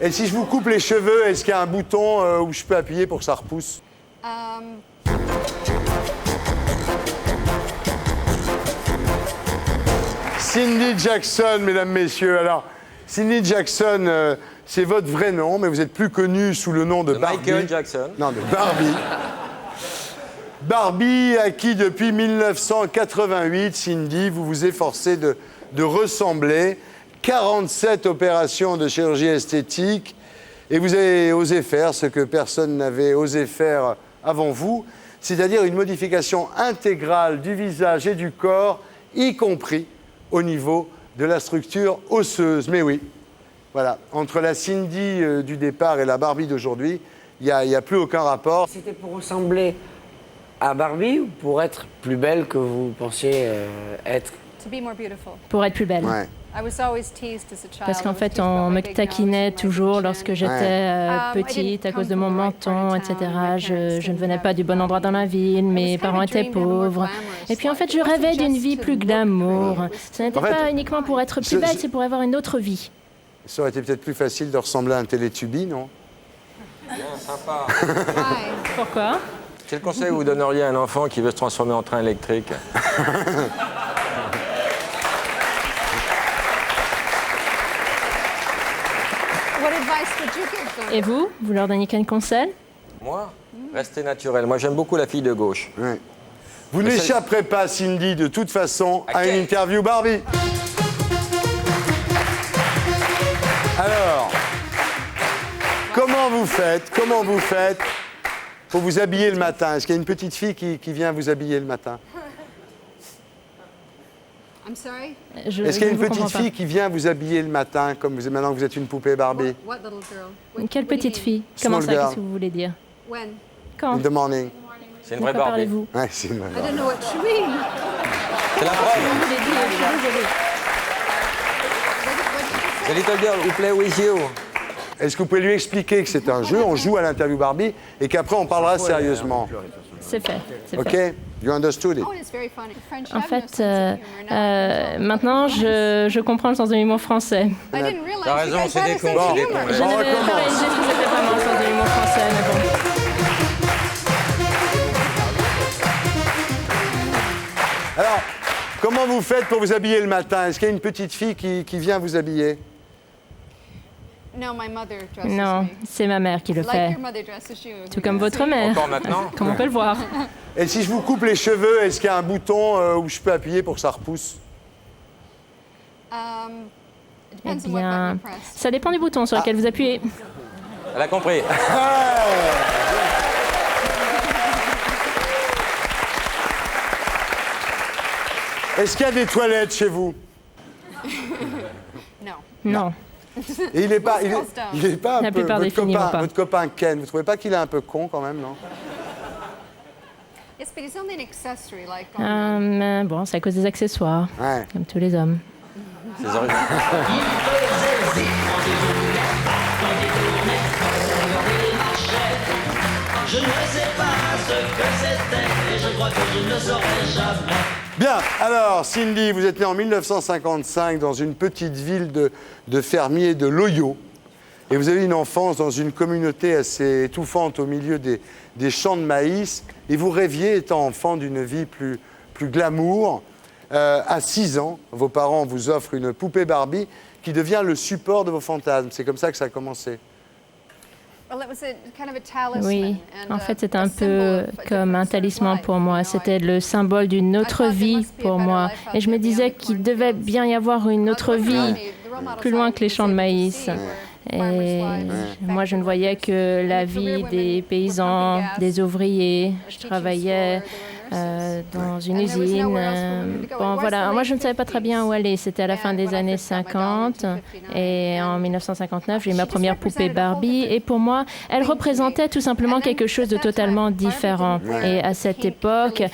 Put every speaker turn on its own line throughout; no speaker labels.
Et si je vous coupe les cheveux, est-ce qu'il y a un bouton où je peux appuyer pour que ça repousse? Cindy Jackson, mesdames, messieurs. Alors, Cindy Jackson, c'est votre vrai nom, mais vous êtes plus connue sous le nom de Barbie.
Michael Jackson.
Non, de Barbie. Barbie, à qui depuis 1988, Cindy, vous vous efforcez de ressembler. 47 opérations de chirurgie esthétique. Et vous avez osé faire ce que personne n'avait osé faire avant vous, c'est-à-dire une modification intégrale du visage et du corps, y compris au niveau de la structure osseuse. Mais oui, voilà, entre la Cindy du départ et la Barbie d'aujourd'hui, il n'y a plus aucun rapport.
C'était pour ressembler à Barbie ou pour être plus belle que vous pensiez être?
Pour être plus belle.
Ouais.
Parce qu'en fait, on me taquinait toujours lorsque j'étais petite à cause de mon menton, etc. Je ne venais pas du bon endroit dans la ville, mes parents étaient pauvres. Et puis en fait, je rêvais d'une vie plus glamour. Ce n'était pas uniquement pour être plus belle, c'est pour avoir une autre vie.
Ça aurait été peut-être plus facile de ressembler à un Télétubbie, non?
Bien, sympa.
Pourquoi?
Quel conseil vous donneriez à un enfant qui veut se transformer en train électrique?
Et vous leur donnez quel conseil?
Moi? Restez naturel. Moi, j'aime beaucoup la fille de gauche.
Ouais. Vous n'échapperez pas, Cindy, de toute façon, à une interview Barbie. Alors, comment vous faites pour vous habiller le matin? Est-ce qu'il y a une petite fille qui vient vous habiller le matin? Est-ce qu'il y a une petite fille qui vient vous habiller le matin, comme maintenant que vous êtes une poupée Barbie?
Quelle petite fille? Comment ça, qu'est-ce que vous voulez dire? Quand?
In the morning.
C'est une vraie Barbie.
Parlez-vous?
Ouais, c'est une vraie Barbie.
C'est la preuve. The little girl who play with you.
Est-ce que vous pouvez lui expliquer que c'est un jeu, on joue à l'interview Barbie, et qu'après on parlera sérieusement?
C'est fait, c'est
OK?
fait.
You understood it?
En fait, maintenant, je comprends le sens de l'humour français.
T'as raison, c'est des cons, c'est des cons.
Je n'avais pas réalisé que c'était vraiment le sens de l'humour français, mais bon.
Alors, comment vous faites pour vous habiller le matin? Est-ce qu'il y a une petite fille qui vient vous habiller?
Non, c'est ma mère qui le fait. Tout comme votre mère.
Encore maintenant?
Comme on peut le voir.
Et si je vous coupe les cheveux, est-ce qu'il y a un bouton où je peux appuyer pour que ça repousse?
Eh bien, ça dépend du bouton sur lequel vous appuyez.
Elle a compris.
Est-ce qu'il y a des toilettes chez vous?
Non.
Et il n'est pas, il est pas un
La
peu...
plupart des filles n'y vont pas.
Votre copain Ken, vous ne trouvez pas qu'il est un peu con quand même, non?
Bon, c'est à cause des accessoires,
Ouais.
comme tous les hommes.
C'est horrible.
Je ne sais pas ce que c'était et je crois que je ne saurais jamais.
Bien, alors Cindy, vous êtes née en 1955 dans une petite ville de fermiers de l'Ohio. Et vous avez une enfance dans une communauté assez étouffante au milieu des champs de maïs. Et vous rêviez, étant enfant, d'une vie plus glamour. À 6 ans, vos parents vous offrent une poupée Barbie qui devient le support de vos fantasmes. C'est comme ça que ça a commencé.
Oui, en fait, c'est un peu comme un talisman pour moi. C'était le symbole d'une autre vie pour moi. Et je me disais qu'il devait bien y avoir une autre vie plus loin que les champs de maïs. Et moi, je ne voyais que la vie des paysans, des ouvriers. Je travaillais dans une usine. Bon, voilà. Moi, je ne savais pas très bien où aller. C'était à la fin des années 50. Et en 1959, j'ai eu ma première poupée Barbie. Et pour moi, elle représentait tout simplement quelque chose de totalement différent. Et à cette époque,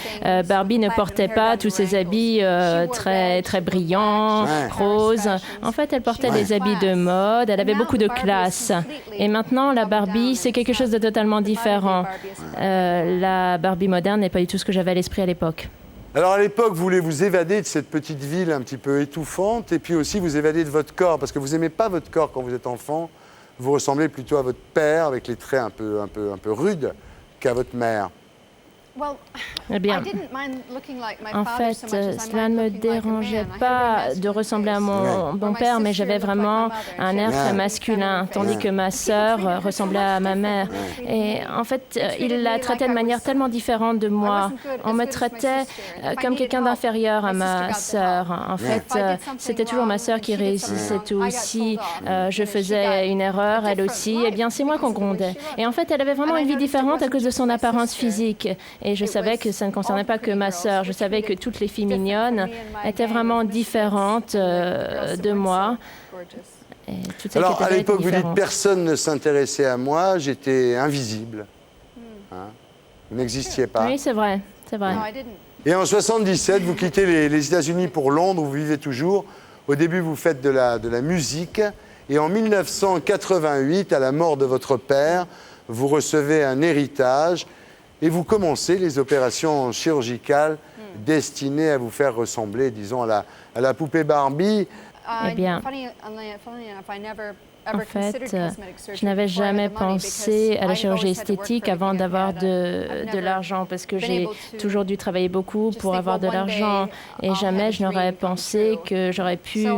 Barbie ne portait pas tous ces habits très, très brillants, roses. En fait, elle portait des habits de mode. Elle avait beaucoup de classe. Et maintenant, la Barbie, c'est quelque chose de totalement différent. La Barbie moderne n'est pas du tout ce que j'avais à l'esprit à l'époque.
Alors à l'époque, vous voulez vous évader de cette petite ville un petit peu étouffante et puis aussi vous évader de votre corps parce que vous n'aimez pas votre corps quand vous êtes enfant. vous ressemblez plutôt à votre père, avec les traits un peu rudes, qu'à votre mère?
Eh bien, en fait, cela ne me dérangeait pas de ressembler à mon bon père, mais j'avais vraiment un air très masculin, tandis que ma sœur ressemblait à ma mère. Et en fait, il la traitait de manière tellement différente de moi. On me traitait comme quelqu'un d'inférieur à ma sœur. En fait, c'était toujours ma sœur qui réussissait tout. Si je faisais une erreur, elle aussi, eh bien, c'est moi qu'on grondait. Et en fait, elle avait vraiment une vie différente à cause de son apparence physique. Et je savais que ça ne concernait pas que ma sœur. Je savais que toutes les filles mignonnes étaient vraiment différentes de moi. Et toutes celles
Alors,
qui étaient
à
belles
l'époque,
étaient
vous dites
différentes.
personne ne s'intéressait à moi, j'étais invisible. Hein? Vous n'existiez pas.
Oui, c'est vrai. C'est vrai.
Et en 77, vous quittez les États-Unis pour Londres, où vous vivez toujours. Au début, vous faites de la musique. Et en 1988, à la mort de votre père, vous recevez un héritage. Et vous commencez les opérations chirurgicales destinées à vous faire ressembler, disons, à la poupée Barbie.
Eh bien, en fait, je n'avais jamais pensé à la chirurgie esthétique avant d'avoir de l'argent, parce que j'ai toujours dûu travailler beaucoup pour avoir de l'argent, et jamais je n'aurais pensé que j'aurais pu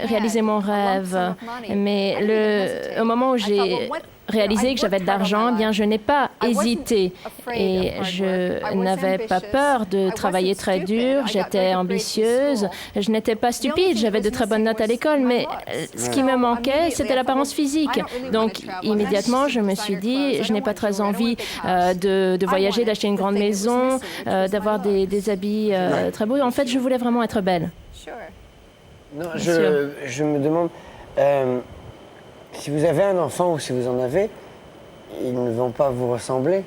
réaliser mon rêve. Mais au moment où j'ai réalisé que j'avais de l'argent, eh bien, je n'ai pas hésité et je n'avais pas peur de travailler très dur. J'étais ambitieuse, je n'étais pas stupide, j'avais de très bonnes notes à l'école, mais ce qui me manquait, c'était l'apparence physique. Donc, immédiatement, je me suis dit, je n'ai pas très envie de voyager, d'acheter une grande maison, d'avoir des habits très beaux. En fait, je voulais vraiment être belle.
Non, je me demande... si vous avez un enfant ou si vous en avez, ils ne vont pas vous ressembler.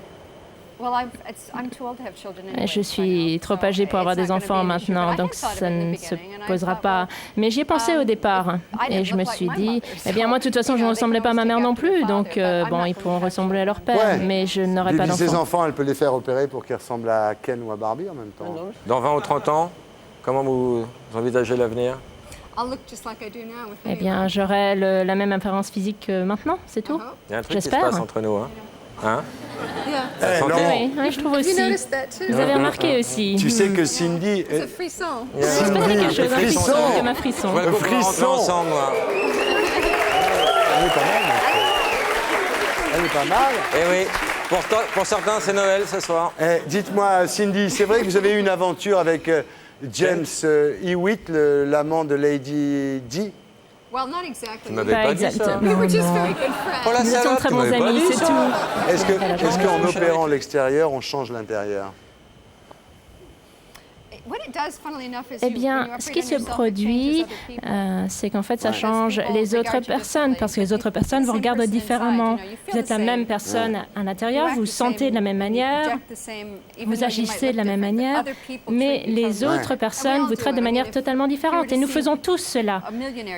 Je suis trop âgée pour avoir des enfants maintenant, donc ça ne se posera pas. Mais j'y ai pensé au départ et je me suis dit, eh bien moi de toute façon je ne ressemblais pas à ma mère non plus, donc bon, ils pourront ressembler à leur père,
Ouais.
mais je n'aurai pas
Ces
d'enfant.
enfants, elle peut les faire opérer pour qu'ils ressemblent à Ken ou à Barbie en même temps.
Dans 20 ou 30 ans, comment vous envisagez l'avenir?
Eh bien, j'aurai la même apparence physique que maintenant, c'est tout.
Il y a un truc qui se
J'espère.
passe entre nous, hein? Hein?
Eh,
santé.
Laurent,
Oui, oui, je trouve aussi. Vous avez remarqué aussi.
tu sais que Cindy...
Il se passe quelque chose, un
frisson.
frisson, comme un frisson.
On va le couple rentrer
frisson.
ensemble, moi.
Elle est pas mal, elle est pas mal.
Eh oui, pour certains, c'est Noël ce soir.
Eh, dites-moi, Cindy, c'est vrai que vous avez eu une aventure avec James Hewitt, l'amant de Lady Di?
Tu m'avais
Pas
pas dit ça.
exactement.
Oh la
Nous étions
salope,
très
tu
bons
m'avais pas
amis,
dit
c'est
ça.
tout.
Est-ce qu'en opérant l'extérieur, on change l'intérieur?
Eh bien, ce qui se produit, c'est qu'en fait, ça change les autres personnes, parce que les autres personnes vous regardent différemment. Vous êtes la même personne à l'intérieur, vous sentez de la même manière, vous agissez de la même manière, mais les autres personnes vous traitent de manière totalement différente. Et nous faisons tous cela.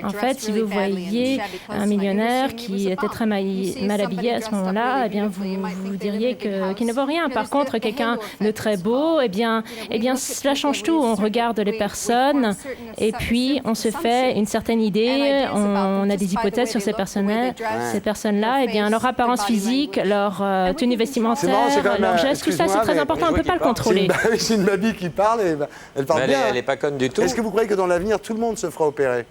En fait, si vous voyez un millionnaire qui était très mal habillé à ce moment-là, eh bien, vous diriez qu'il ne vaut rien. Par contre, quelqu'un de très beau, eh bien, cela change tout. On regarde les personnes et puis on se fait une certaine idée, on a des hypothèses sur ces personnes-là, et bien leur apparence physique, leur tenue
C'est marrant, c'est
vestimentaire,
quand même,
leurs gestes, tout ça c'est
excuse-moi,
très
mais
important, on ne peut pas le contrôler.
C'est une babie qui parle et elle parle
Mais
bien.
elle est pas conne du tout.
Est-ce que vous croyez que dans l'avenir, tout le monde se fera opérer?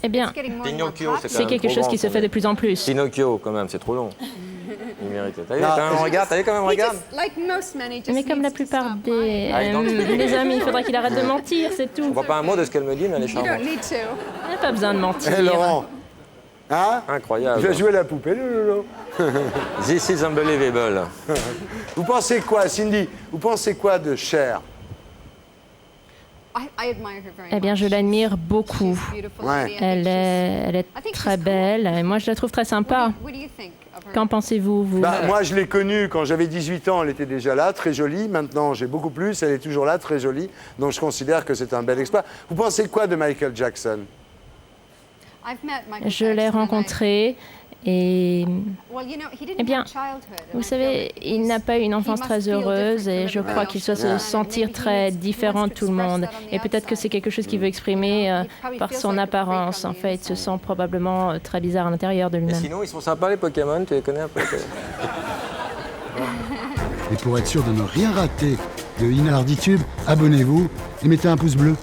Eh bien,
Pinocchio, c'est quand
c'est
même
quelque
trop
chose
grand
qui se
pour
fait
lui.
de plus en plus.
Pinocchio, quand même, c'est trop long. Il mérite. T'as vu
Non,
quand même, regarde, t'as vu quand même, regarde.
Mais comme la plupart des
identique.
amis, il faudra qu'il arrête de mentir, c'est
Je
tout.
vois pas un mot de ce qu'elle me dit, mais elle est charmante.
Il n'y a pas besoin de mentir.
Eh, Laurent, hein?
Incroyable.
Il va jouer la poupée, le Lolo.
This is unbelievable.
Vous pensez quoi, Cindy? Vous pensez quoi de Cher?
Eh bien, je l'admire beaucoup.
Ouais.
Elle est très belle et moi, je la trouve très sympa. Qu'en pensez-vous, vous?
Bah, moi, je l'ai connue quand j'avais 18 ans, elle était déjà là, très jolie. Maintenant, j'ai beaucoup plus, elle est toujours là, très jolie. Donc, je considère que c'est un bel exploit. Vous pensez quoi de Michael Jackson?
Je l'ai rencontré Et eh bien, vous savez, il n'a pas eu une enfance très heureuse et je crois qu'il doit se sentir très différent de tout le monde. Et peut-être que c'est quelque chose qu'il veut exprimer par son apparence. En fait, il se sent probablement très bizarre à l'intérieur de
Et
lui-même.
sinon, ils sont sympas les Pokémon, tu les connais un peu?
Et pour être sûr de ne rien rater de Inarditube, abonnez-vous et mettez un pouce bleu.